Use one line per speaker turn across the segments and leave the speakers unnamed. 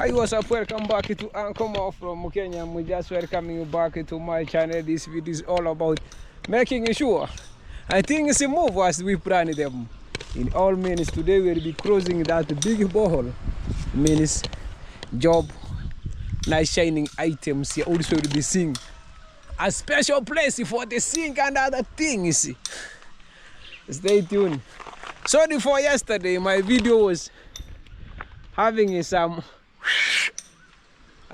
Hi, what's up? Welcome back to Uncle from Kenya. We just welcoming you back to my channel. This video is all about making sure things move as we plan them. In all means, today we'll be crossing that big borehole. Means job, nice shining items here. Also the sink, a special place for the sink and other things. Stay tuned. Sorry for yesterday, my video was having some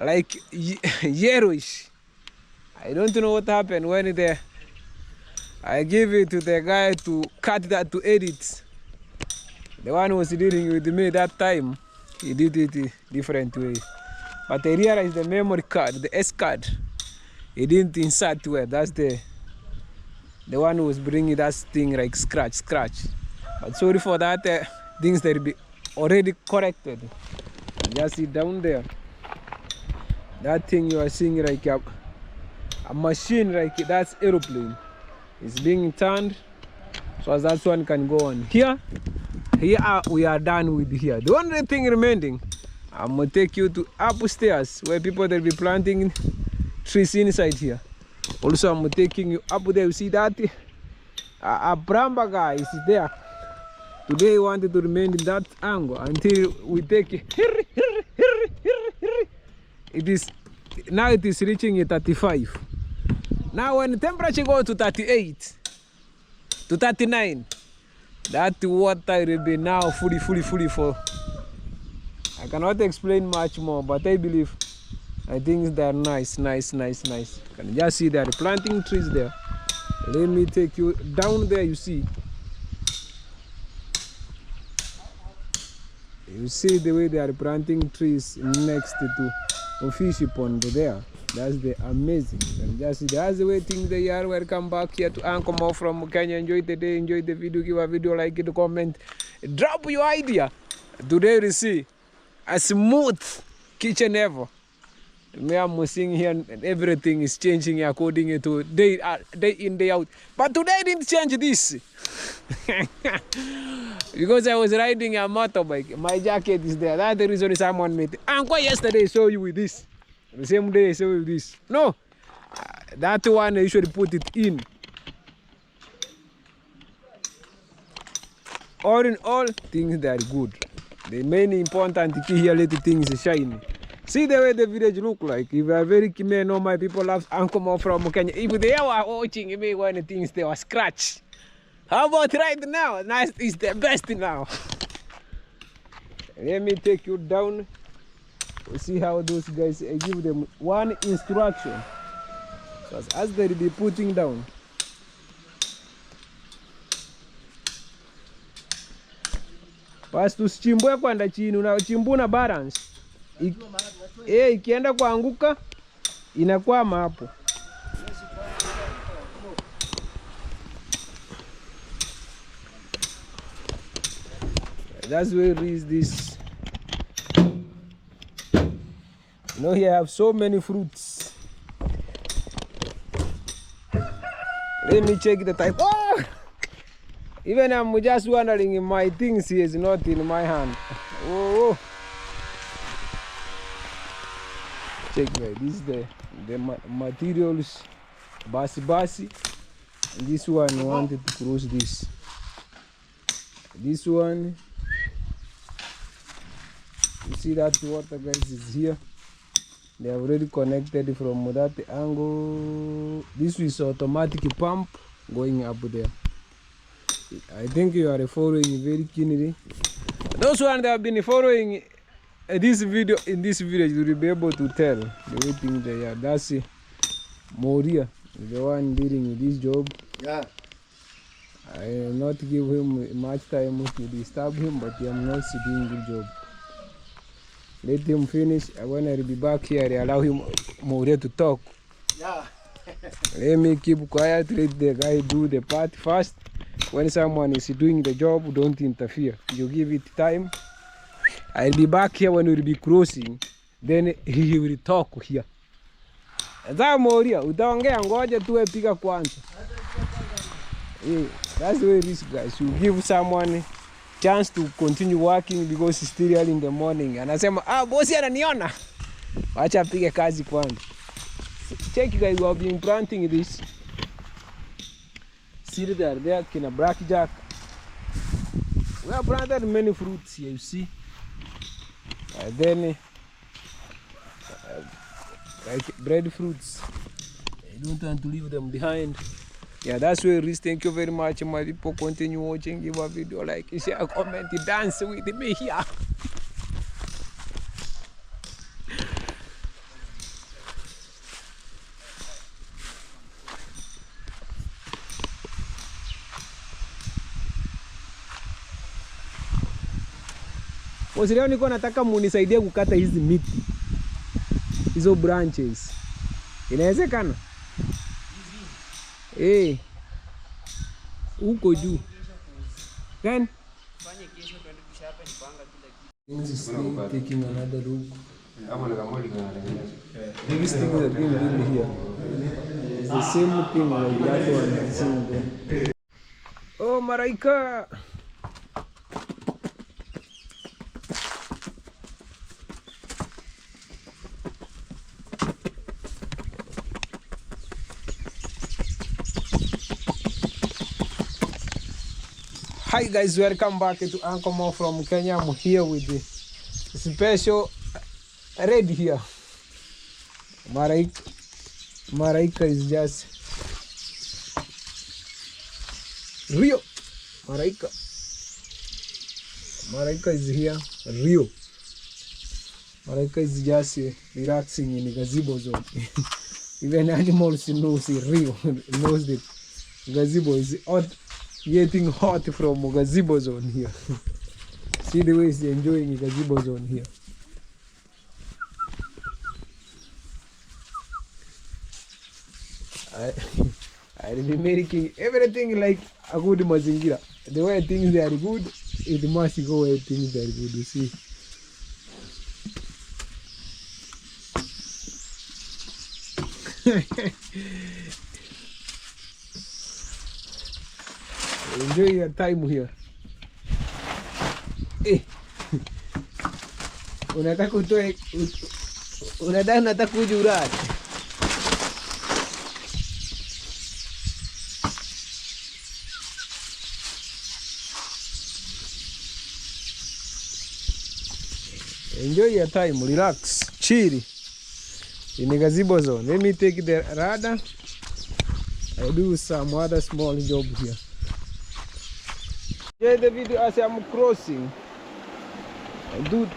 like yellowish. I don't know what happened when I gave it to the guy to cut that to edit. The one who was dealing with me that time, he did it a different way. But I realized the memory card, the S card, he didn't insert well. That's the one who was bringing that thing like scratch. But sorry for that, things that will be already corrected. Just sit down there. That thing you are seeing like a machine, like that's aeroplane. It's being turned, so that one can go on. Here we are done with here. The only thing remaining, I'm gonna take you to upstairs where people will be planting trees inside here. Also, I'm taking you up there. You see that a bramba guy is there. Today I wanted to remain in that angle until we take it. Now it is reaching a 35. Now when the temperature goes to 38 to 39, that water will be now fully full. I cannot explain much more, but I believe I think they are nice. Can you just see they are planting trees there? Let me take you down there. You see the way they are planting trees next to a fish pond there. That's the amazing. And just see that's the way things they are. Welcome back here to Uncle Mo from Kenya. Enjoy the day, enjoy the video, give a video like it, comment, drop your idea. Today we see a smooth kitchen ever. Me I'm seeing here and everything is changing according to day in, day out. But today I didn't change this. Because I was riding a motorbike. My jacket is there. That's the reason someone made it. Uncle yesterday I saw you with this. The same day I saw you with this. No. That one I usually put it in. All in all, things that are good. The main important key here, let the things shine. See the way the village look like. If you are very keen, know my people love Uncle Mo from Kenya. If they were watching me when things they were scratch. How about right now? Nice is the best now. Let me take you down. We'll see how those guys, I give them one instruction. So as they be putting down. Basi tusichimbwe kwenda chini, unachimbuna balance. Ikienda kuanguka inakwama hapo. That's where is this. You know, here I have so many fruits. Let me check the type. Oh! Even I'm just wondering if my things here is not in my hand. Oh! Check right. This is the materials. Basi. And this one I wanted to cross this. This one. You see that water, guys, is here. They have already connected from that angle. This is automatic pump going up there. I think you are following very keenly. Those ones that have been following this video in this village, you will be able to tell the way things they are. That's Morden, the one dealing with this job. Yeah. I will not give him much time to disturb him, but I am not doing good job. Let him finish. When I will be back here, I allow him Morden to talk. Yeah. Let me keep quiet. Let the guy do the part first. When someone is doing the job, don't interfere. You give it time. I'll be back here when we'll be crossing. Then he will talk here. Sasa Moria, utaongea ngoja tuwe piga kwanza. That's the way this guys. You give someone chance to continue working because it's still early in the morning. Anasema, bosi ananiona. Wacha apige kazi kwanza. Check you guys, we have been planting this. See there, kina blackjack. We have planted many fruits here, you see. And then like breadfruits. I don't want to leave them behind. Yeah, that's where it is. Thank you very much, my people. Continue watching, give a video, like, share, comment, dance with me here. Leo niko nataka munisaidie kukata hizi miti. Hizo branches. Inawezekana? Huko juu. Gani? Fanye kesho twende tushape nipanga kila kitu. This is taking another look. These things are being built here. It's the same thing like that one that's in there. Oh, Maraika! Hi guys, welcome back to Uncle Mo from Kenya. I'm here with the special red here. Maraika is just Rio. Maraika is here. Rio. Maraika is just relaxing in the gazebo zone. Even animals knows Rio knows that gazebo is hot. Getting hot from gazebo zone here. See the way he's enjoying gazebo zone here. I'll be making everything like a good mazingira. The way things they are good, it must go where things they are good. You see. Enjoy your time here. Unataka utoe, unataka kujurati. Enjoy your time, relax, chill in the gazebo zone. Let me take the radar. I do some other small job here. Yeah, the video as I'm crossing. I do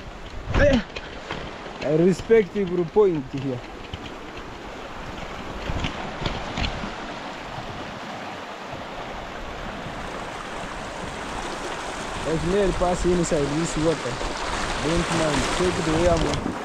a respectable point here. There's nail pass inside this water. Don't mind, take the way I'm.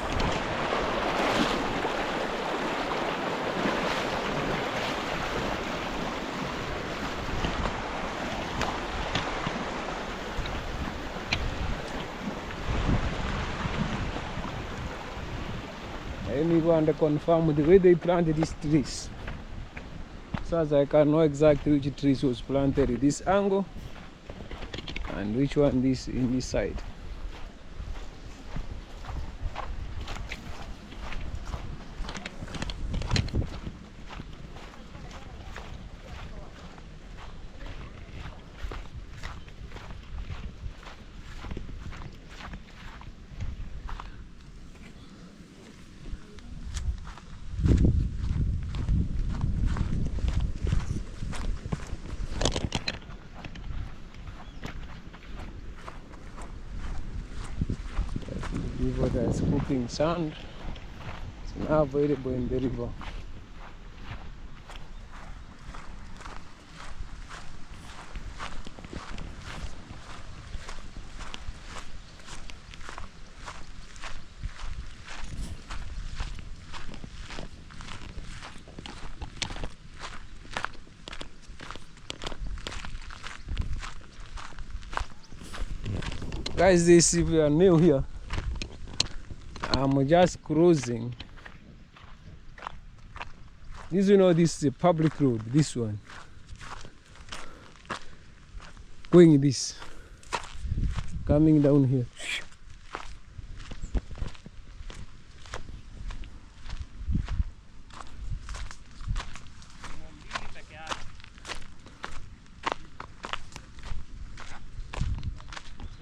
Let me go and confirm the way they planted these trees, so as I can know exactly which trees was planted in this angle and which one this in this side. River that's scooping sand. It's now available in the river. Guys, this if you are new here, I'm just cruising. This, you know, this is a public road, this one. Going this. coming down here.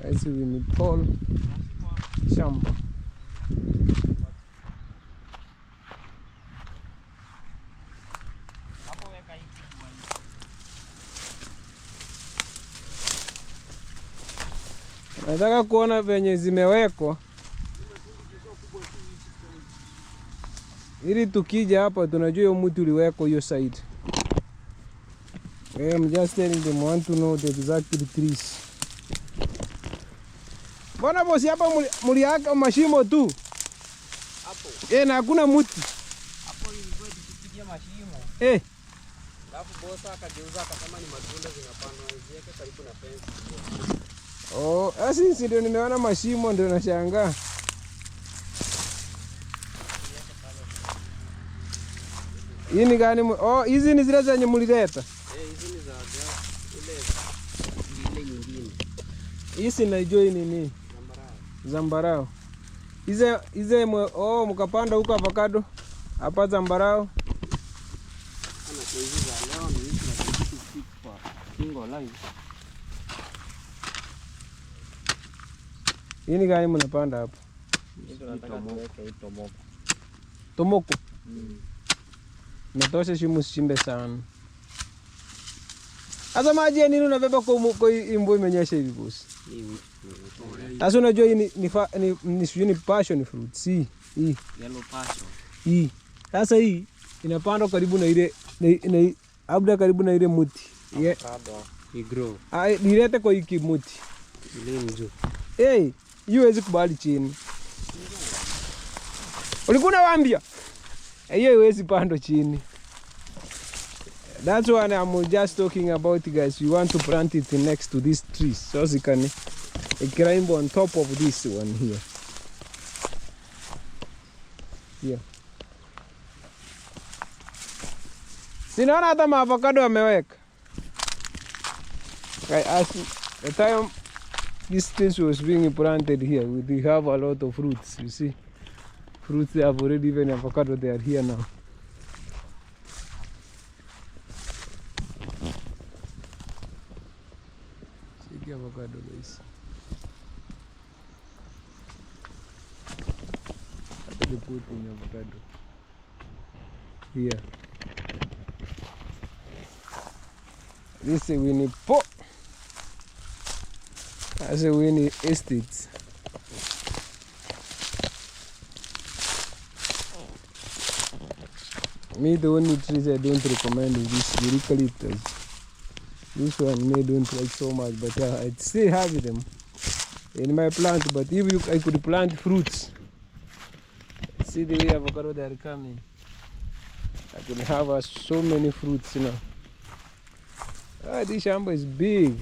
I see we need Paul shamba. Nataka kuona venye zimewekwa ili tukija hapa tunajua hiyo mti uliwekwa hiyo side. I'm just telling them, want to know the exact trees. Mbona bosi hapa muliaka mashimo tu? Hapo. Na hakuna mti.
Hapo ilikuwa tukipiga mashimo. Alafu bosi akageuza akasema ni matunda zinapandwa ziweke karibu na fence.
Asi ndio nimeona mashimo ndio nashangaa. Hii ni gani? Hizi ni zile zenye mulileta.
Hizi ni za ile nyingine.
Hizi najua hii nini? Zambarao. Hizi mkapanda huko avocado. Hapa zambarao.
Ana hizi za leo ni hizi na kitu kwa single line.
Hii ni gani mnapanda hapa?
Tunataka tuweke tomoko.
Tomoko. Natosha shimo shimbe sana. Asa maji nini unabeba kwa imbo imenyesha hivi bosi? Sasa unajua hii ni passion fruit. Si hii
yellow passion.
Hii. Sasa hii inapandwa karibu na ile abda karibu na ile mti.
Ni grow.
Nilete kwa hiki mti.
Ile njo.
Hiyo haiwezi kubali chini. Ulikuwa unawaambia? Hiyo haiwezi panda chini. That's what I'm just talking about, guys. We want to plant it next to these trees so it can climb on top of this one here. Yeah. Sinaona hata maavocado ameweka. As the time this tree was being planted here, we have a lot of fruits, you see. Fruits, they have already, even avocado, they are here now. See the avocado, guys. What do they put in avocado? Here. This is Winnie Po. That's a Winnie estate. Me, the only trees I don't recommend is this eucalyptus. This one I don't like so much, but I still have them in my plant. But if I could plant fruits, see the way avocado they are coming, I could have so many fruits now. This shamba is big,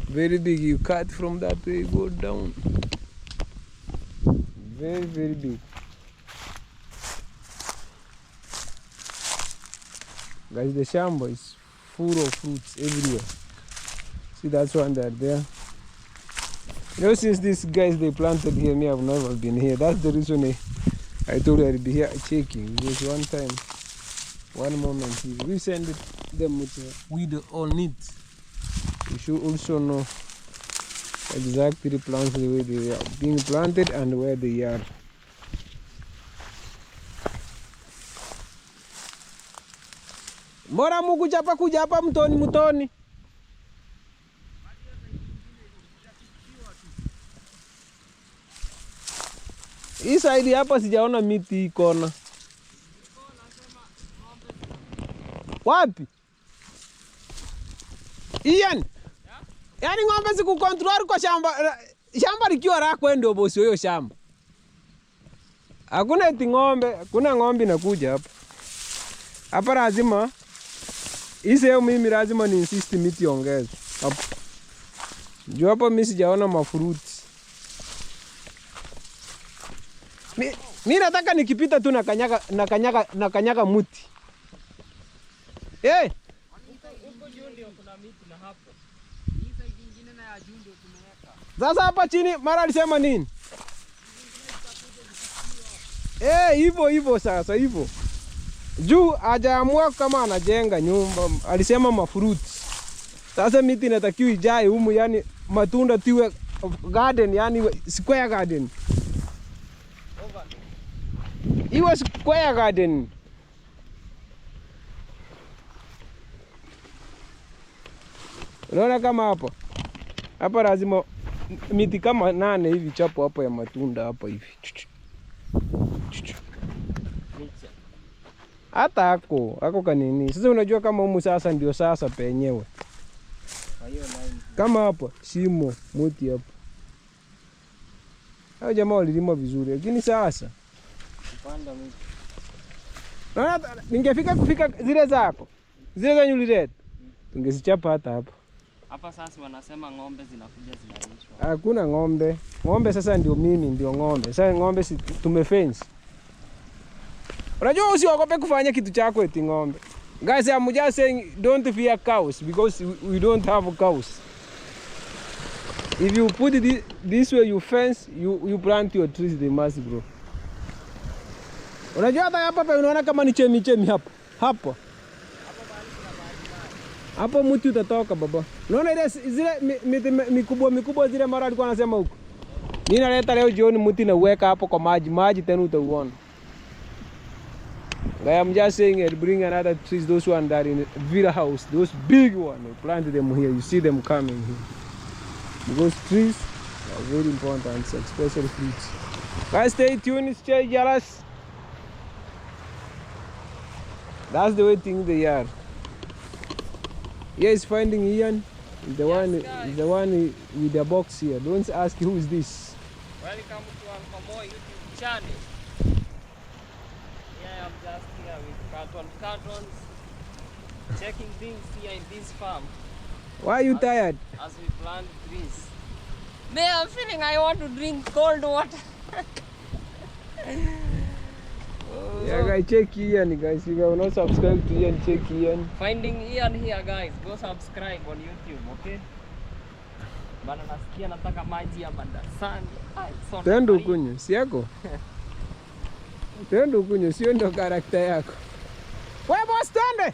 very big. You cut from that way, go down. Very, very big. Guys, the shamba is full of fruits everywhere. See, that's one that there. You know, since these guys they planted here, me have never been here. That's the reason I told you I'd be here checking. Because one time, one moment, we send them with weed on it. You should also know exactly the plants the way they are being planted and where they are. Mbona kuja hapa mtoni? Hii side hapa sijaona miti ikona. Wapi? Ian. Yaani ng'ombe sikukontrol kwa shamba likiwa lako ndio bosi huyo shamba. Hakuna eti ng'ombe, kuna ng'ombe inakuja hapa. Hapa lazima mimi lazima ni insist miti ongezwe hapo. Juu hapa mimi sijaona mafruits. Mimi nataka nikipita tu na kanyaga mti. Huko juu ndio kuna miti na hapo. Hii side nyingine na ya juu ndio tumeweka. Sasa hapa chini mara alisema nini? Hivyo sasa hivyo. Juu hajaamua kama anajenga nyumba, alisema mafruits. Sasa miti inatakiwa ijae humu, yani matunda tiwe garden, yani square garden. Iwe square garden. Unaona kama hapa. Hapa lazima miti kama 8 hivi chapo hapa ya matunda hapa hivi. Hata hako kanini. Sasa unajua kama humu sasa ndio sasa penyewe. Kama hapa shimo muti hapa. Hao jamaa walilima vizuri, lakini sasa kupanda miti. Ningefika kufika zile zako. Zile za nyulileta. Tungezichapa hata hapa.
Hapa sasa wanasema ng'ombe zinakuja zinalishwa.
Hakuna ng'ombe. Ng'ombe sasa ndio mimi ndio ng'ombe. Sasa ng'ombe si tumefence. Unajua usiogope kufanya kitu chako eti ng'ombe. Guys, I'm just saying don't fear cows because we don't have cows. If you put it this way, you fence, you plant your trees, they must grow. Unajua hata hapa pa unaona kama ni chemi hapa. Hapo. Hapo mti utatoka baba. Unaona ile zile mikubwa zile mara alikuwa anasema huko. Ninaleta leo jioni mti na uweka hapo kwa maji tena utauona. I'm just saying I'll bring another trees, those one that in Villa house, those big one, we planted them here, you see them coming here. Because trees are very important, especially fruits. Guys, stay tuned, stay jealous. That's the way things they are. Here is finding Ian, the one with the box here. Don't ask who is this.
Welcome to Uncle YouTube channel. I'm just here with cartons, checking things here in this farm.
Why are you tired?
As we plant trees. Man, I'm feeling I want to drink cold water.
Yeah, guys, check Ian, guys. If you have not subscribed to Ian, check Ian.
Finding Ian here, guys. Go subscribe on YouTube, okay? Bana nasikia nataka maji ya mandasani.
Tendo kunywa, si yako? Tendo kunywa, sio ndo karakta yako. Wewe boss twende.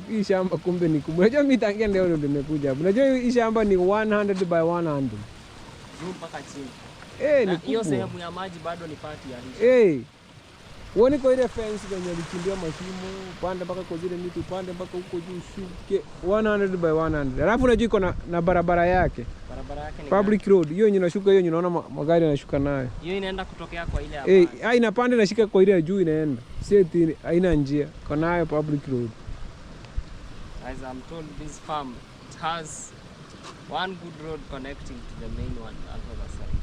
Hii shamba kumbe ni kubwa. Unajua mimi tangia leo ndo nimekuja hapa. Unajua hii shamba ni 100 by 100.
Juu mpaka chini.
Ni kubwa.
Hiyo sehemu ya maji bado ni pati ya lishe.
Uone kwa ile fence kwenye alichimbia mashimo, pande mpaka kwa zile miti, pande mpaka huko juu shuke 100 by 100. Alafu unajua iko na barabara yake.
Barabara yake ni
public road. Hiyo yenye unashuka, hiyo unaona magari yanashuka nayo.
Hiyo inaenda kutokea kwa ile hapa.
Inapanda na shika kwa ile ya juu inaenda. Si eti haina njia. Kwa nayo public road.
As I'm told, this farm has one good road connecting to the main one on the other side.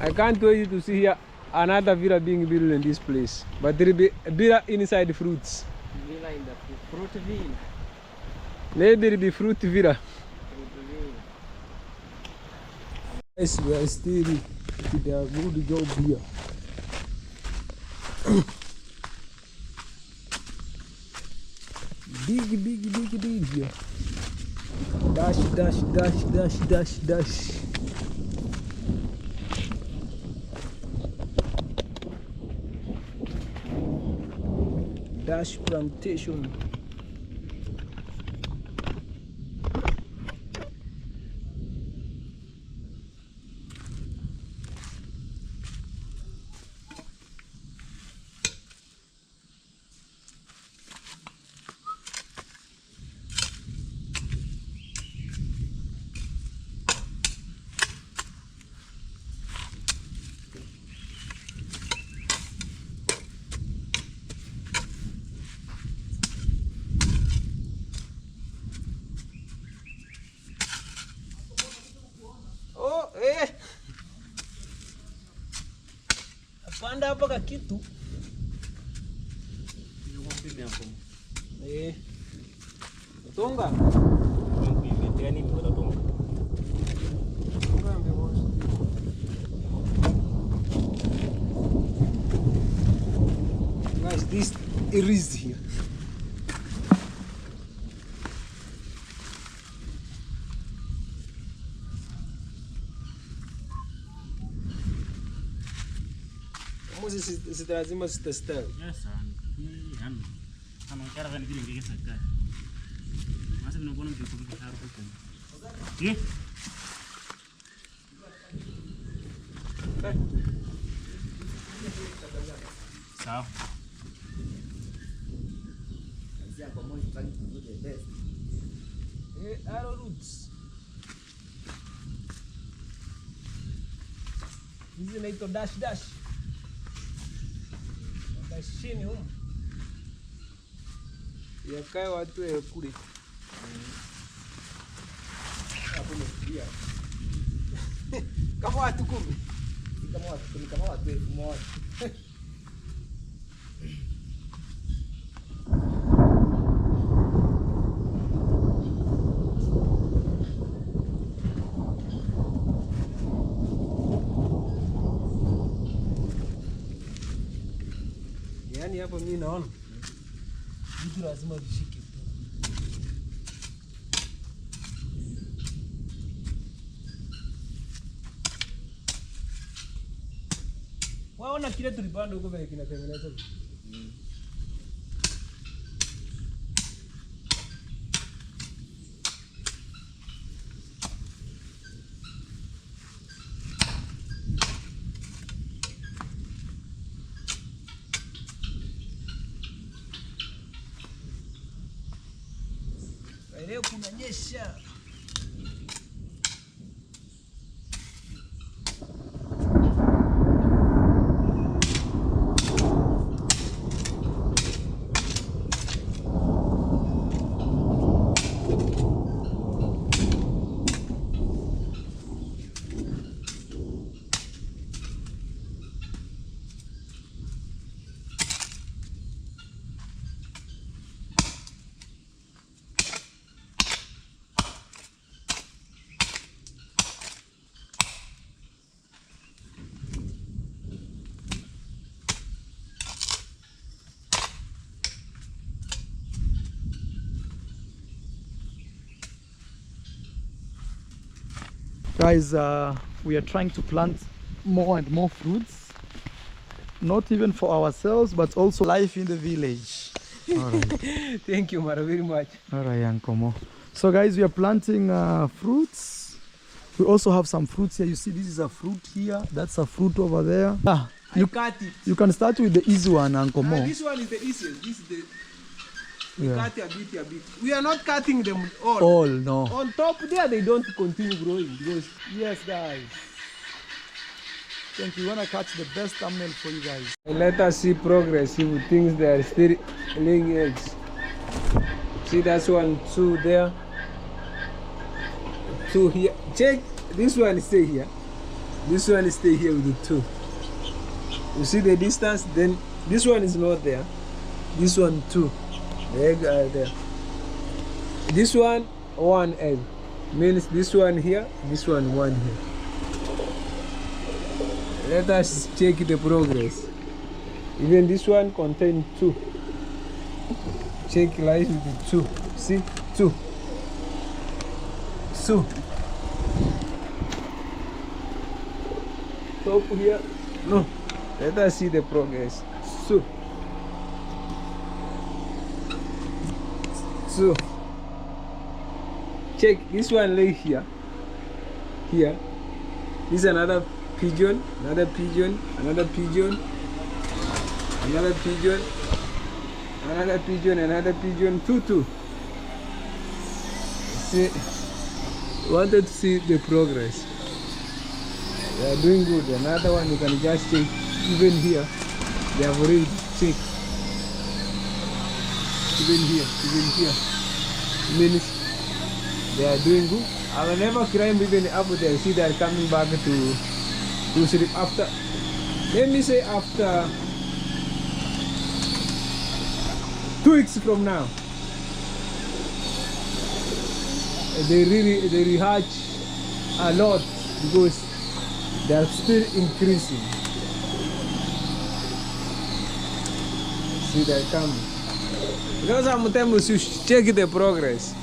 I can't wait to see here another villa being built in this place. But there will be a villa inside fruits.
Villa in the fruit villa.
Maybe it will be fruit villa.
Fruit villa.
Yes, we are still with a good job here. Big here. Dash. Dash plantation. Panda hapa ka kitu. Tonga. Guys, this is here. mbuzi lazima zitastawi.
Yes, kama cara vile vile ngeke saka. Masa binobona mtu kwa hapo kwa. Sawa.
Arrow roots. Hizi inaitwa dash. Dashini huko. Yakae watu kule. Hapo ni kama watu 10. Kama watu 1000. Yaani hapo mimi naona vitu lazima vishike tu. Waona kile tulipanda huko vile kinatengenezwa. Leo kunanyesha.
Guys, we are trying to plant more and more fruits, not even for ourselves, but also life in the village. All right.
Thank you, Mara, very much.
All right, Yankomo. So guys, we are planting fruits. We also have some fruits here. You see, this is a fruit here. That's a fruit over there.
You cut it.
You can start with the easy one, Yankomo.
This one is the easiest. This is the... We
Yeah.
cut a bit. We are not cutting them all.
All, no.
On top there, they don't continue growing because
Yes, guys. Thank you. We want to catch the best thumbnail for you guys.
let us see progress. If things they are still laying eggs. See, that's 1, 2 there. 2 here. Check. This one stay here. This one stay here with the 2. You see the distance? Then this one is not there. This one 2. The egg are there. This one 1 egg. Means this one here, this one 1 here. Let us check the progress. Even this one contains 2. Check lies with the 2. See? 2. So top here. No. Let us see the progress. So check this one lay here. Here. This is another pigeon, another pigeon, another pigeon, another pigeon, another pigeon, another pigeon, 2. See, wanted to see the progress. They are doing good. Another one you can just check. Even here, they have already checked. Even here. Means they are doing good. I will never climb even up there. See, they are coming back to sleep after. Let me say after 2 weeks from now. They rehatch a lot because they are still increasing. See, they are coming. Because sometimes you check the progress.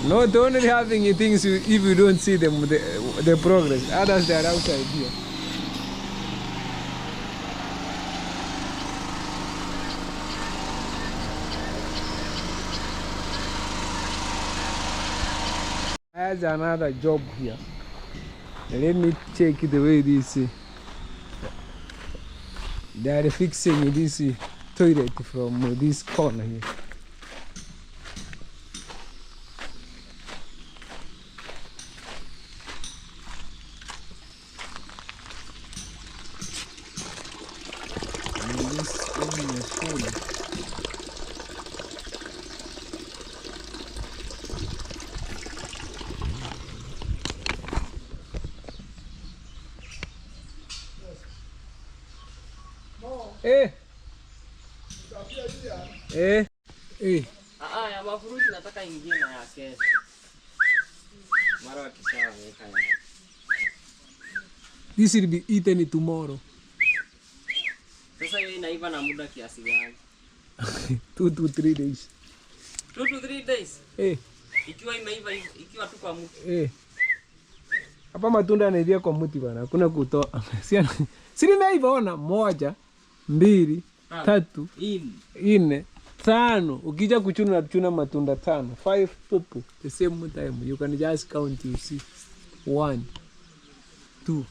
Not only having things if you don't see them the progress. Others they are outside here. has another job here. Let me check the way this. They are fixing this toilet from this corner here.
Ya mafurushi nataka ingine na ya kesho. Mara wakishaweka ya.
This will be eaten tomorrow.
Sasa hiyo inaiva na muda kiasi gani?
2 to 3 days.
2 to 3 days? Ikiwa imeiva ikiwa tu kwa mti.
Hapa matunda yanaivia kwa mti bana. Hakuna kutoa. Si nimeiva ona 1 2 3 4 5. Ukija kuchuna matunda 5 5 popo the same time. You can just count, you see. 1 2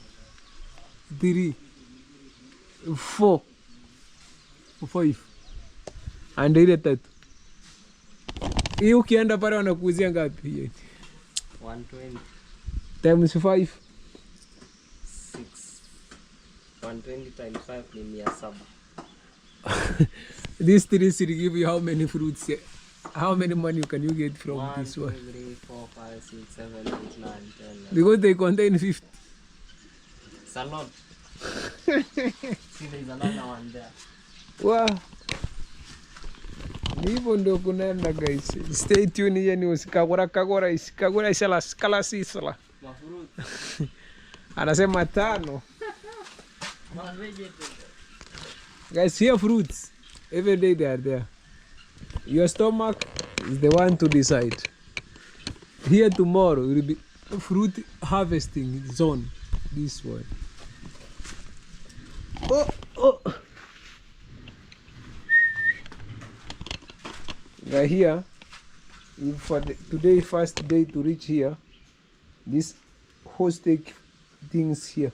3 4 5 and ile 3. Hii ukienda pale wanakuuzia ngapi hiyo?
120
times 5
6. 120 times 5 ni 700.
This tree will give you how many fruits? How many money can you get from
1,
this one?
2, 3, 4, 5, 6, 7, 8, 9, 10.
Because they contain 50.
It's a lot. See, there's another one there.
Wow. Hivyo ndio kunaenda guys. Stay tuned here, ni usikagora isala skala sisala.
Mafruit.
Anasema 5. Guys, here fruits. Every day they are there. Your stomach is the one to decide. Here tomorrow will be fruit harvesting zone. This one. Right here, for today first day to reach here, this horse take things here.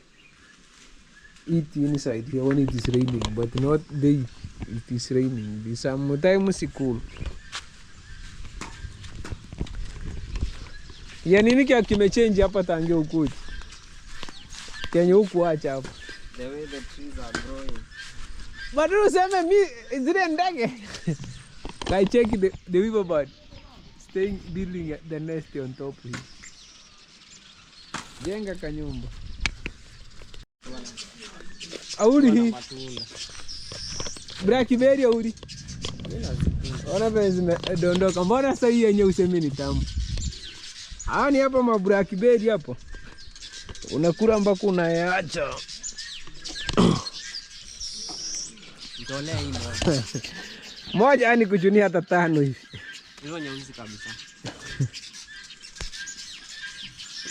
Eat inside here when it is raining, but not day it is raining. This sometimes is cool. Ya nini kia kimechange hapa tangia ukuti? Kenye huku acha hapa.
The way the trees are growing.
But useme mi zile ndege. I check the weaver bird staying building the nest on top here. Jenga kanyumba. Auri hii. Blackberry auri. Ona penzi dondoka. Mbona sasa hii yenye usemi ni tamu? Ni hapa ma blackberry hapo. Unakula mpaka unayaacha.
Ndolea hii moja.
Moja yani kuchunia hata 5 hivi.
Hizo nyeusi kabisa.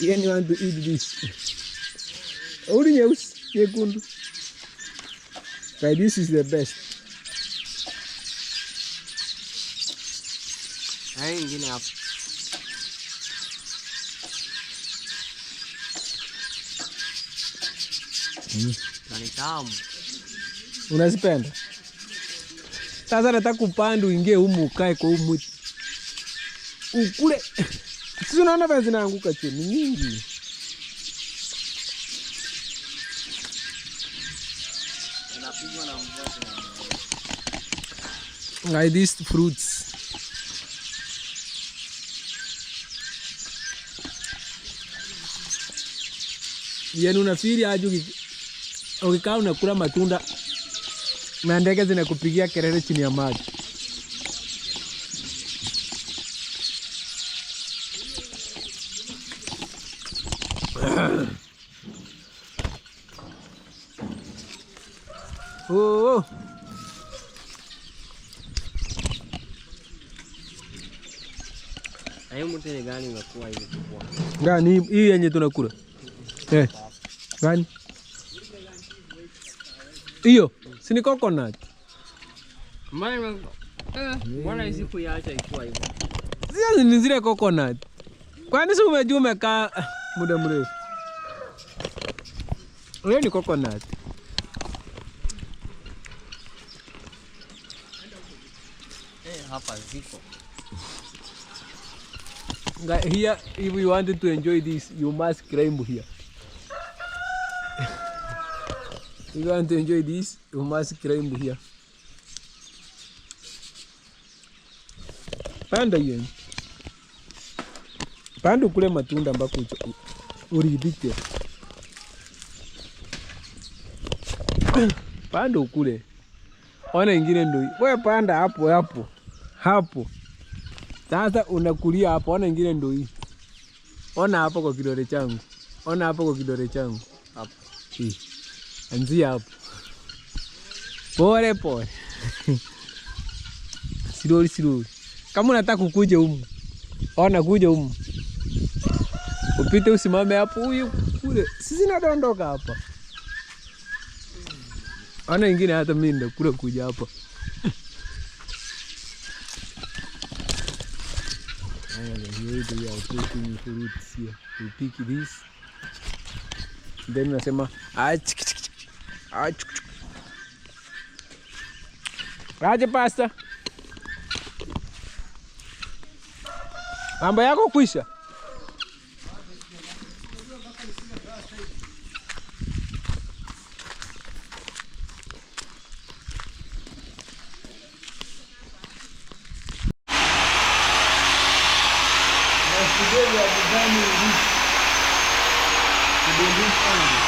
You want to eat this. Auri nyeusi, nyekundu. Okay, this is the best.
Hai ingine hapo. Ni tamu.
Unazipenda? Sasa nataka kupanda uingie humu ukae kwa humu. Ukule. Sisi unaona vile zinaanguka chini nyingi.
Inapigwa na mvua.
Like these fruits. Yaani unafikiri aje ukikaa unakula matunda na ndege zinakupigia kelele chini ya maji. Oh.
Hayo mtende gani imekuwa hivi kubwa?
Gani hii yenye tunakula? Gani? Hiyo, si ni coconut.
Mbona hizi kuiacha ikiwa hivyo?
Zile ni zile coconut. Kwani si umejua umekaa muda mrefu? Hiyo ni coconut.
Hapa ziko.
Here, if you wanted to enjoy this, you must climb here. If you want to enjoy this, you must climb here. Panda hiyo. Panda ukule matunda ambako uridhike. Panda ukule. Ona ingine ndio. Wewe panda hapo hapo. Hapo. Sasa unakulia hapo. Ona ingine ndio hii. Ona hapo kwa kidole changu. Ona hapo kwa kidole changu. Hapo. Hii. Anzia hapo. Pole pole. Slowly slowly. Kama unataka kukuja humu. Ona kuja humu. Upite usimame hapo huyu kule. Sisi nadondoka hapa. Ona ingine hata mimi ndo kule kuja hapa. Here they are taking fruits here. We pick this. Then nasema aje pasta. Mambo yako kwisha? Today we are designing this to do this angle.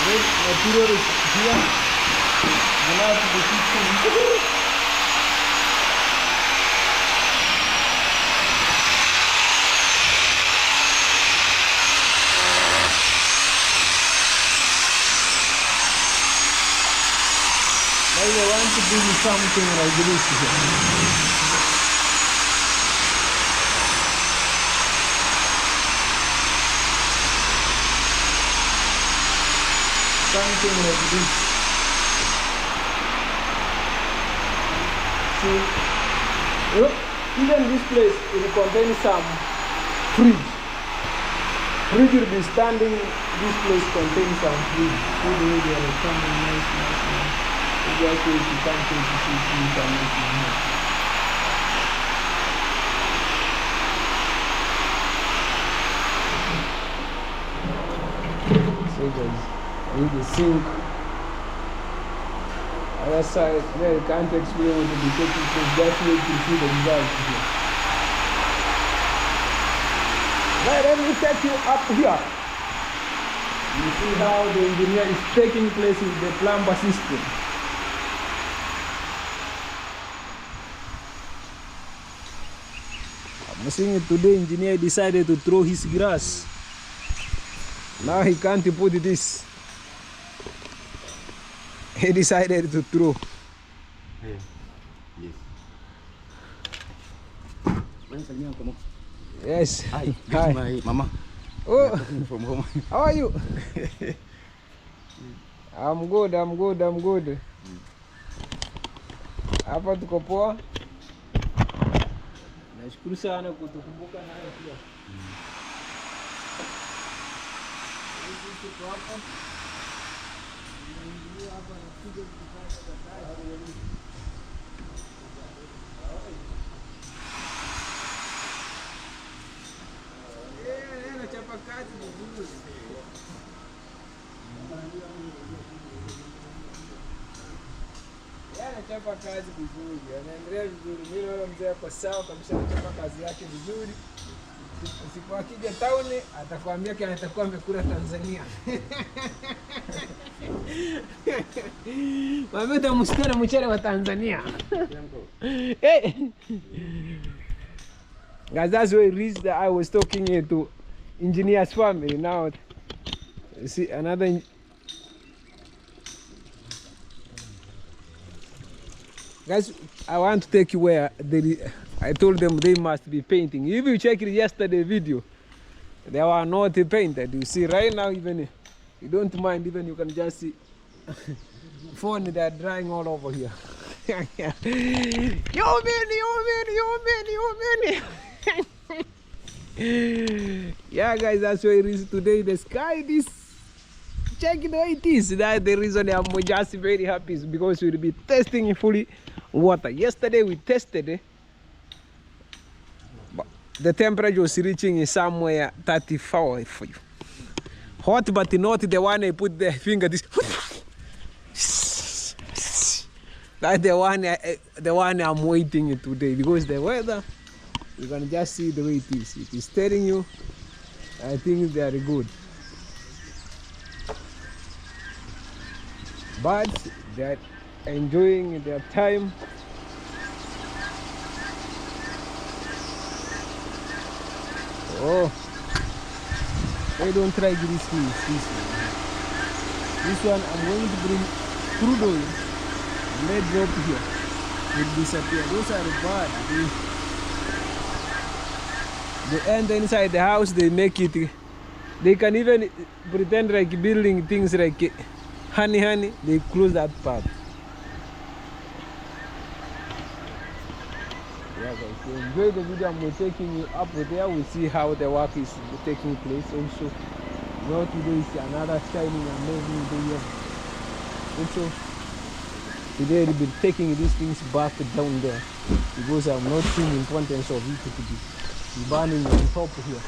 This material is here. Now to the kitchen. I want to do something like this here. Something like this. See, even this place will contain some fridge. Fridge will be standing. This place contains some fridge. Food area, something nice. You guys will be something to see things are making here. So guys, need the sink. Other side, there you can't explain what will be taking place. Just wait to see the result here. Right, let me take you up here. You see how the engineer is taking place with the plumber system. I'm seeing it today, engineer decided to throw his grass. Now he can't put this. He decided to throw. Yes.
Hi.
Hi.
My mama.
Oh,
From home.
how are you? I'm good. Hapa tuko poa. Nashukuru sana kutukumbuka nayo pia. Sisi tuko hapa. Ndio hapa nakuja kufanya kazi. Nachapa kazi vizuri. Anachapa kazi vizuri, anaendelea vizuri. Mimi naona mzee ako sawa kabisa, anachapa kazi yake vizuri. Siku akija town atakwambia kile atakuwa amekula Tanzania. Mama tamusikia mchele wa Tanzania. Eh. Guys, that's where it reached that I was talking to engineer's family. Now see another guys, I want to take you where I told them they must be painting. If you check yesterday video, they were not painted. You see right now, even you don't mind, even you can just see phone, they're drying all over here. Yo man. Yeah guys, that's where it is today. The sky, this, check the way it is. That's the reason I'm just very happy, is because we'll be testing fully water. Yesterday we tested it. The temperature was reaching somewhere 34 for you. Hot, but not the one I put the finger this. That's the one I'm waiting today, because the weather, you can just see the way it is. It is telling you, I think they are good. But they are enjoying their time. Oh, they don't try this one. This one I'm going to bring crude oil and let drop here. It will disappear. Those are bad. They enter inside the house, they make it. They can even pretend like building things like honey, they close that part. Yeah guys, if you enjoy the video, I'm taking you up there. We'll see how the work is taking place also. Now today is another shining amazing day here. Also today we'll be taking these things back down there, because I'm not seeing the importance of it to be burning on top here.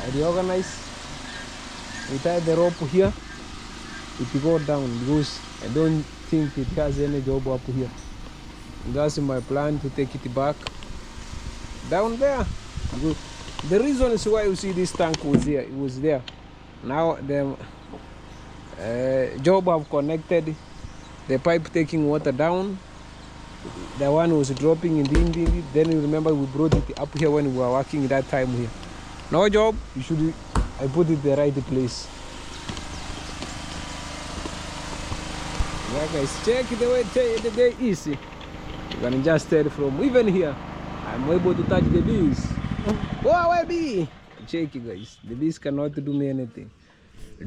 I reorganize, we tie the rope here, it will go down, because I don't think it has any job up here. That's my plan, to take it back down there. The reason is why you see this tank was there. It was there. Now the job have connected the pipe taking water down. The one was dropping in the then you remember we brought it up here when we were working that time here. No job, you should, I put it the right place. Yeah guys, check the way the day is. You can just tell from even here, I'm able to touch the bees. Go away, bee! Check it guys, the bees cannot do me anything.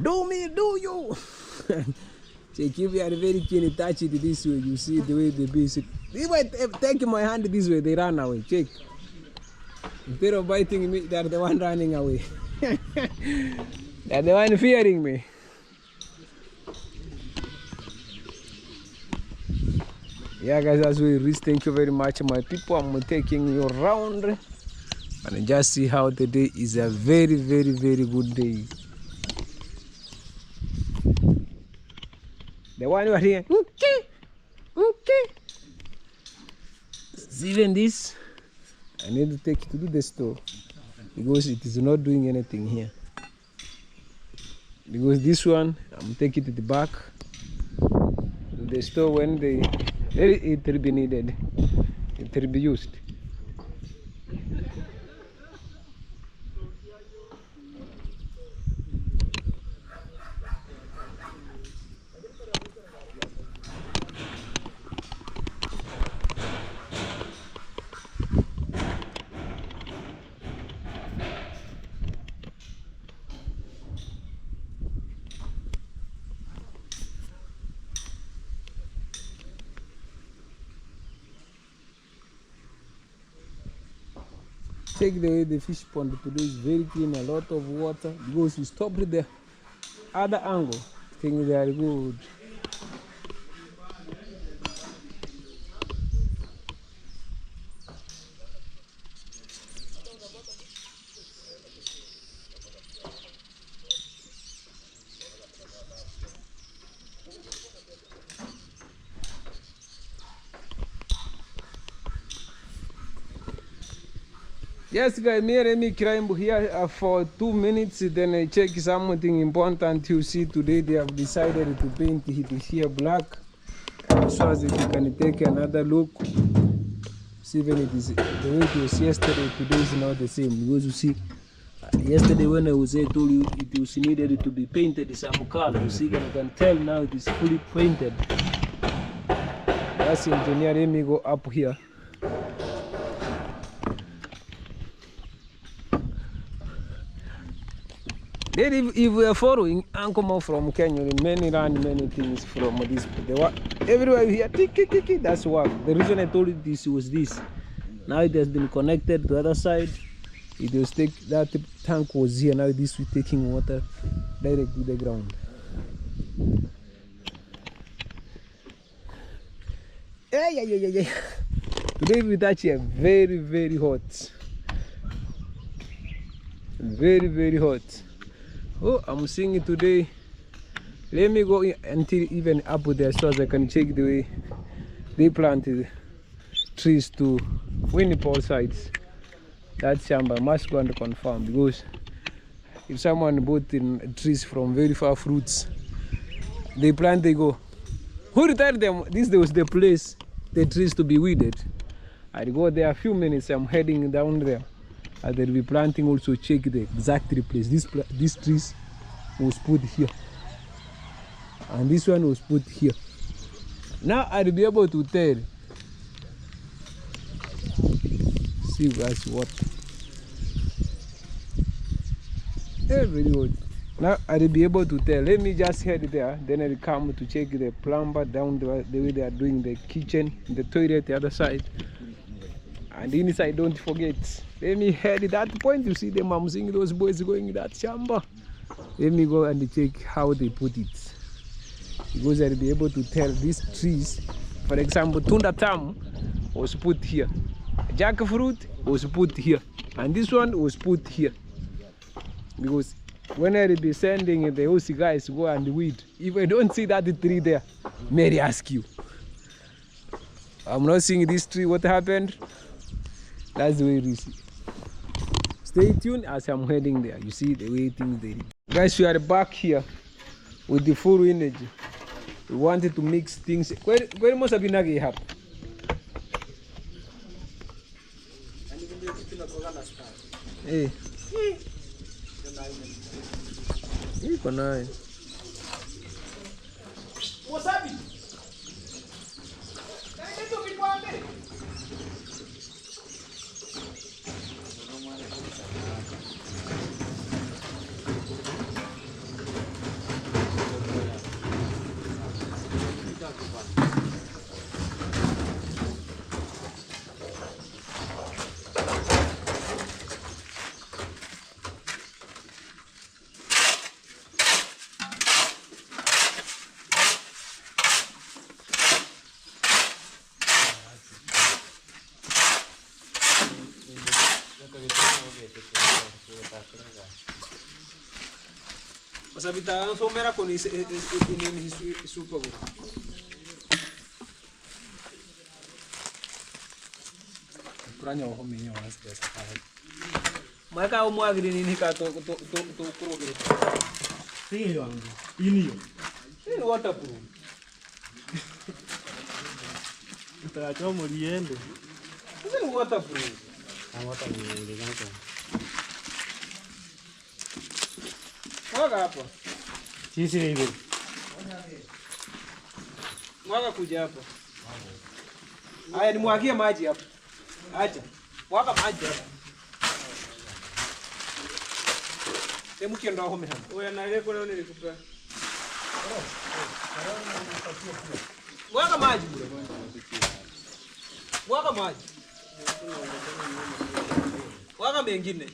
Do me, do you! Check, if you are very keen, touch it this way, you see the way the bees. If I take my hand this way, they run away. Check. Instead of biting me, they are the one running away. They are the one fearing me. Yeah guys, as we reach, thank you very much my people. I'm taking you around and just see how the day is. A very good day. The one you are here, okay. Even this, I need to take it to the store, because it is not doing anything here. Because this one, I'm taking it back to the store when it will be needed, it will be used. Check the way the fish pond today is very clean, a lot of water, because we stopped the other angle. I think they are good. Yes guys, me and me climb here for 2 minutes, then I check something important. You see today they have decided to paint it here black, so as you can take another look. See, even it is the way it was yesterday, today is not the same, because you see yesterday when I was there, I told you it was needed to be painted some color. You see, you can tell now it is fully painted. That's engineer. Let me go up here. Then if we are following Ankomo from Kenya, many run many things from this. Everywhere you hear tick, tick, tick, that's what. The reason I told you this was this. Now it has been connected to the other side. It was that tank was here. Now this is taking water direct to the ground. Yeah. Today we touch here very, very hot. Very, very hot. Oh, I'm seeing it today. Let me go until even up there so as I can check the way they planted trees to Winnipole sides. That chamber must go and confirm, because if someone bought in trees from very far fruits, they plant, they go. Who retired them? This was the place, the trees to be weeded. I'd go there a few minutes, I'm heading down there. And they'll be planting also, check the exact place. This trees was put here. And this one was put here. Now I'll be able to tell. See that's what. Very good. Now I'll be able to tell. Let me just head there. Then I'll come to check the plumber down the way they are doing the kitchen, the toilet, the other side. And inside, don't forget. Let me head at that point. You see them, I'm seeing those boys going in that chamber. Let me go and check how they put it. Because I'll be able to tell these trees. For example, tunda tam was put here. Jackfruit was put here. And this one was put here. Because when I'll be sending the OC guys to go and weed, if I don't see that tree there, Mary ask you. I'm not seeing this tree, what happened? That's the way it is. Stay tuned as I'm heading there. You see the way things they. Guys, we are back here with the full energy. We wanted to mix things. Where must have been a hap? Hey. What's happening? Mas habitaban son mera con ese super. Pranya ho minyo as dessa cara. Maka o mo agri ni ka to kuro gre. Sim yo angu. Inio. Sim waterproof. Ita cho muriendo. Sim waterproof. Waterproof de ganso. Mwaga hapo. Sisi hivi. Mwaga kuja hapo. Haya nimwagie maji hapo. Acha. Mwaga maji hapo. Temu kienda hapo mehana. Oya na ile kule nilikupa. Mwaga maji bure. Mwaga maji. Mwaga mengine.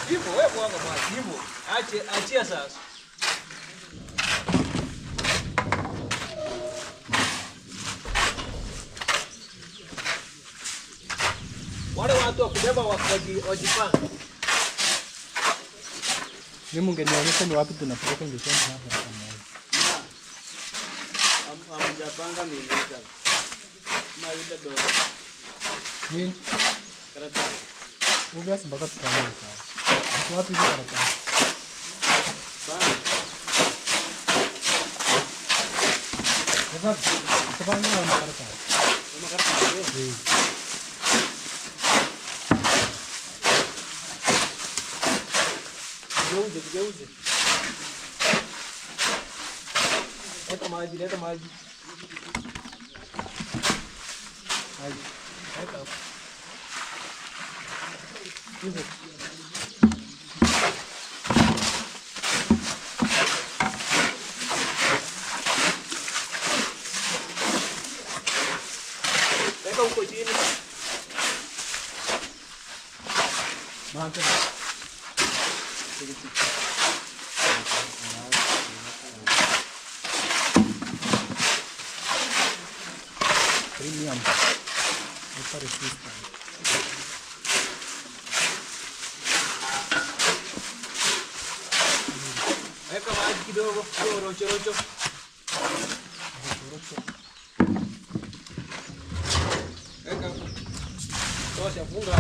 Hivyo wewe mwaga maji hivyo. Achia sasa. Wale watu wa kubeba wajipanga. Mimi ungenionyesha ni wapi tunapeleka ngesema hapa. Amjapanga mimi sasa. Maida do. Nini? Karatasi. Ugas bakat kami sawa. Wapi karatasi? Bang. Sebab ni nama karatasi. Nama karatasi. Jauh. Eta maji. Eta. Weka huko chini.
Premium. Water resistant.
Weka maji kidogo, rocho rocho. Weka. Tosha, funga.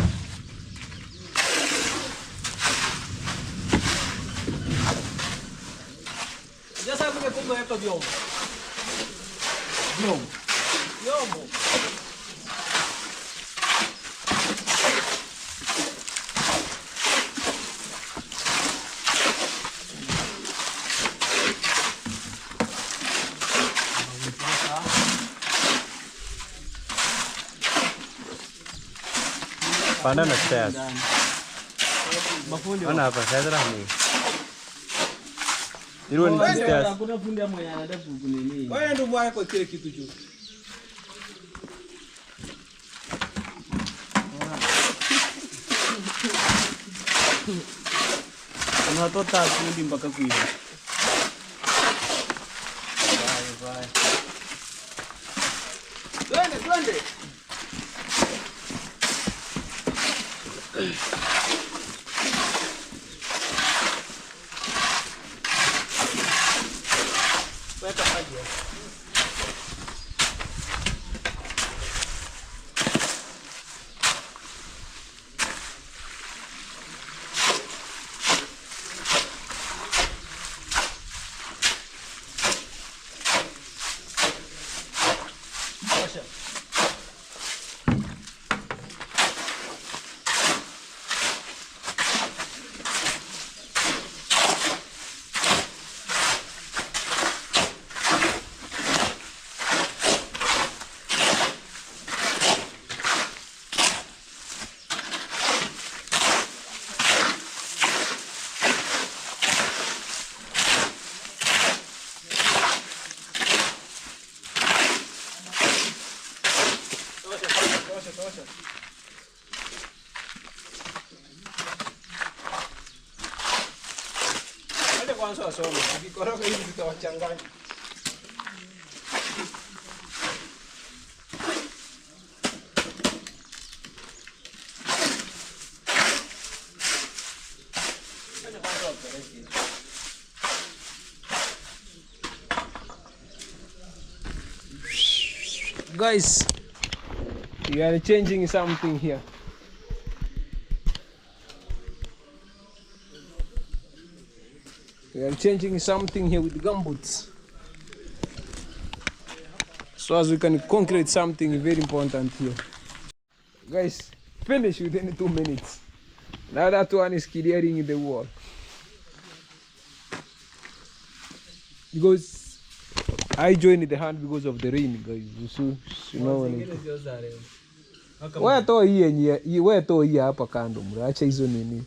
Sasa kumbe weka vyombo. Vyombo.
Pana na stairs. Ana hapa sasa rahmi. Ilo ni stairs.
Hakuna fundi mwenye anataka kunini.
Wewe ndio mwaya kwa kile kitu juu.
Unatoka fundi mpaka kuiva. Bye.
Twende. Weka maji. Tosha. Wale kwanza wasome, ukikoroga hivi tutawachanganya. Guys, we are changing something here. We are changing something here with gumboots, so as we can concrete something very important here. Guys, finish within 2 minutes. Now that one is clearing the wall. Because I joined the hand because of the rain, guys. You know when it... Wewe toa hii hapa kando, mraacha hizo nini.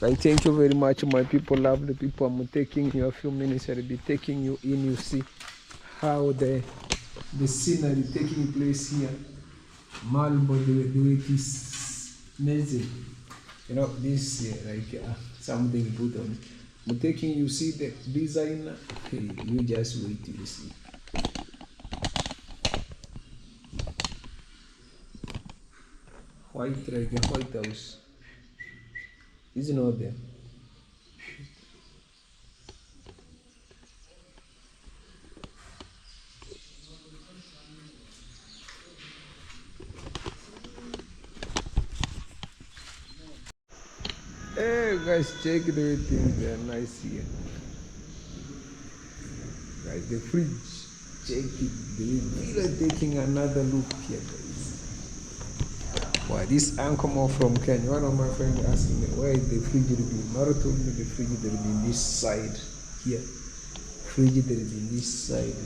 I thank you very much, my people, lovely people. I'm taking you a few minutes. I'll be taking you in. You see how the scenery taking place here. Marble, the way it is amazing. You know, this like something good on it. I'm taking you see the design. Hey, you just wait till you see. White like a White House. Is not there. Hey guys, check the way things are nice here. Guys, the fridge. Check it. We are taking another look here, guys. Why this uncle from Kenya? One of my friends asking me where is the fridge will be. Mara told me the fridge will be this side here. frigid in this side,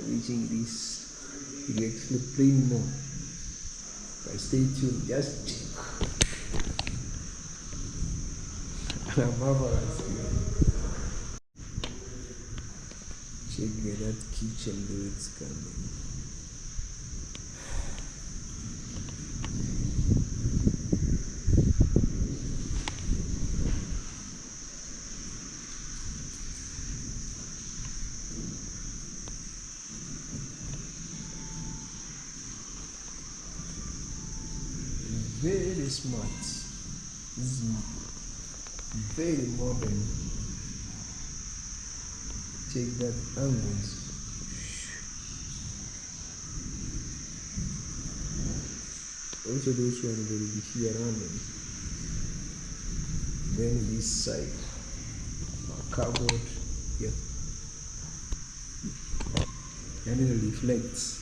reaching this. You'll explain more. But stay tuned, just check. I'm marvelous here. Check that kitchen though it's coming. Very smart. This is very modern. Check that angles. Also those ones will be here running. Then this side, cardboard here, and it reflects.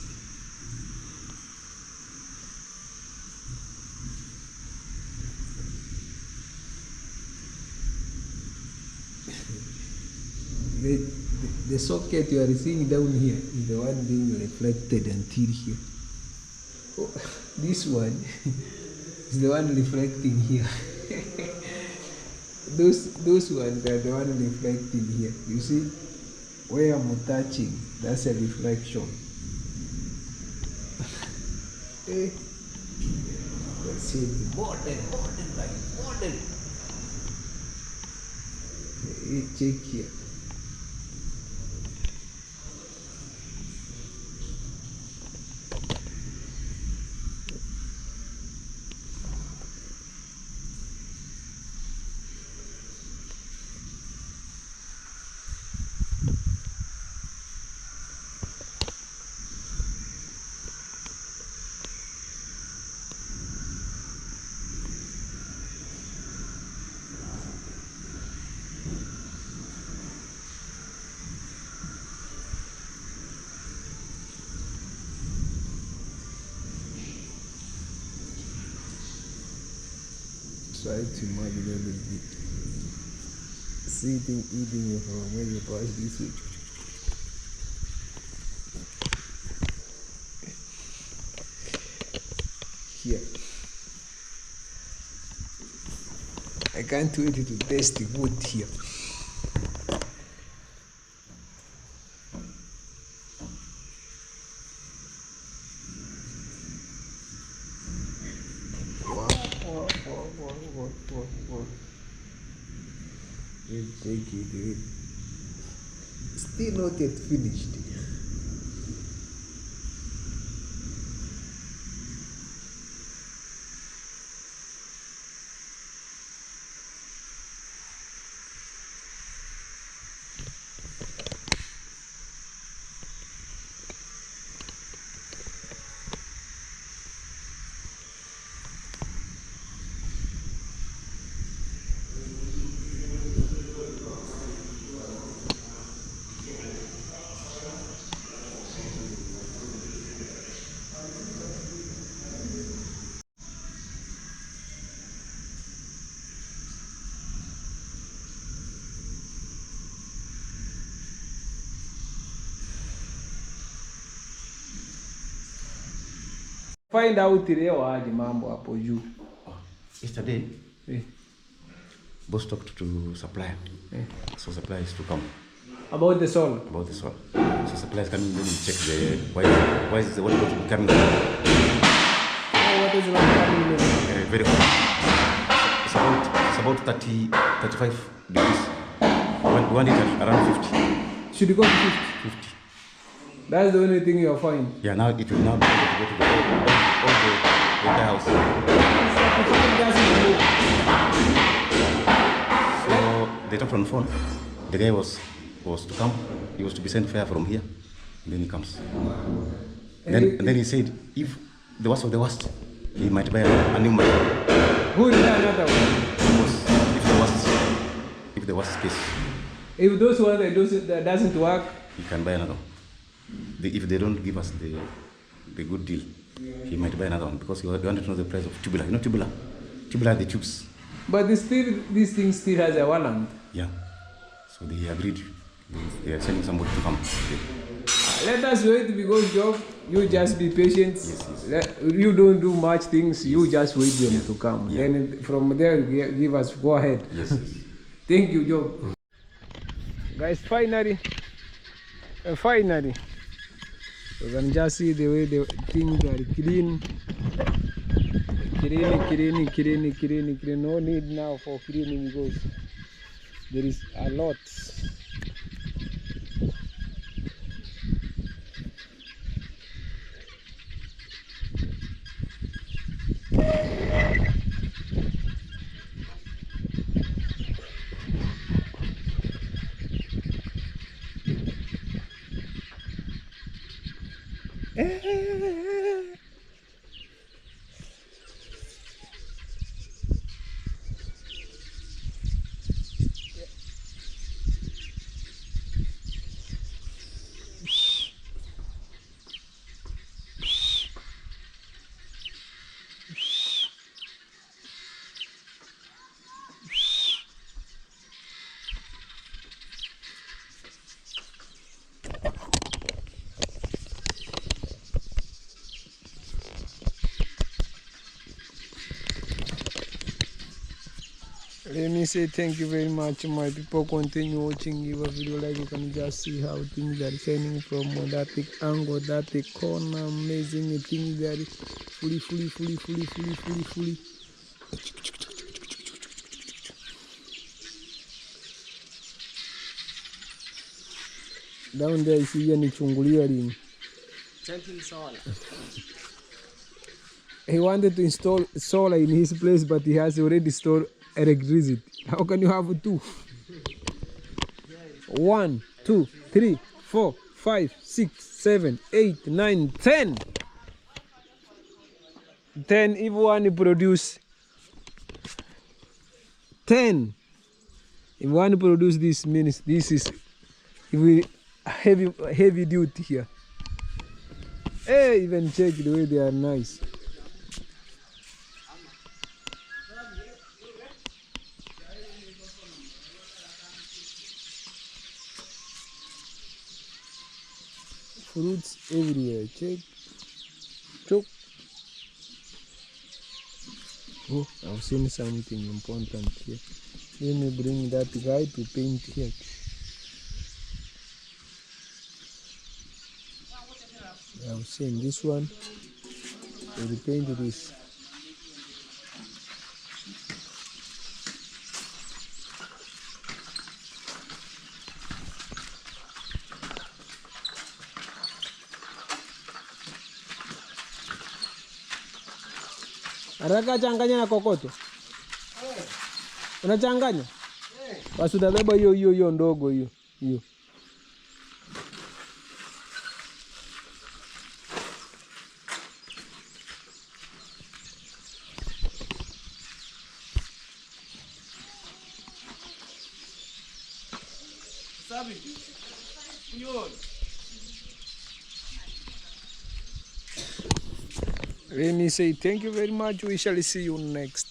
The socket you are seeing down here is the one being reflected until here. Oh, this one is the one reflecting here. those ones are the one reflecting here. You see where I'm touching, that's a reflection. Hey, let's see the Morden. Hey, check here. Try to imagine a little bit. Sitting, eating it from where you pass this way. Here. I can't wait to taste the wood here. Take it. Still not yet finished. Find out leo aje mambo hapo juu.
Yesterday, boss talked to supplier. So supplier is to come.
About the soil.
About the soil. So supplier is coming, then we check the why is the water coming.
Oh, what is the water coming?
Very hot. It's about 35 degrees. We want it at around 50.
Should it go to 50?
50.
That's the only thing you'll find.
Yeah, now it will now be able to go to the house. So they talked on the phone. The guy was to come. He was to be sent fare from here. And then he comes. And then he said, if the worst of the worst, he might buy a new machine.
Who will buy another one?
If the worst case.
If those ones that doesn't work,
he can buy another one. If they don't give us the good deal, he might buy another one because he wanted to know the price of tubular. You know tubular? Tubular are the tubes.
But this thing still has a warrant.
Yeah. So they agreed They are sending somebody to come.
Let us wait because Job, you just be patient. You don't do much things. You just wait them to come. Then from there, give us go ahead.
Yes.
Thank you, Job. Guys, finally, you can just see the way the things are clean. Clean. No need now for cleaning because there is a lot. Let me say thank you very much, my people. Continue watching your video, like you can just see how things are shining from that angle, that corner. Amazing things that fully. Down there, see any chungulia. He wanted to install solar in his place, but he has already stored electricity. How can you have two? 1, 2, 3, 4, 5, 6, 7, 8, 9, 10. 10 if one produce 10. If one produce this means this is heavy duty here. Hey, even check the way they are nice. Fruits everywhere. Check. Choke. Oh, I've seen something important here. Let me bring that guy to paint here. I've seen this one. We'll paint this. Haraka changanya na kokoto. Unachanganya? Basi utabeba hiyo ndogo hiyo. Let me say thank you very much. We shall see you next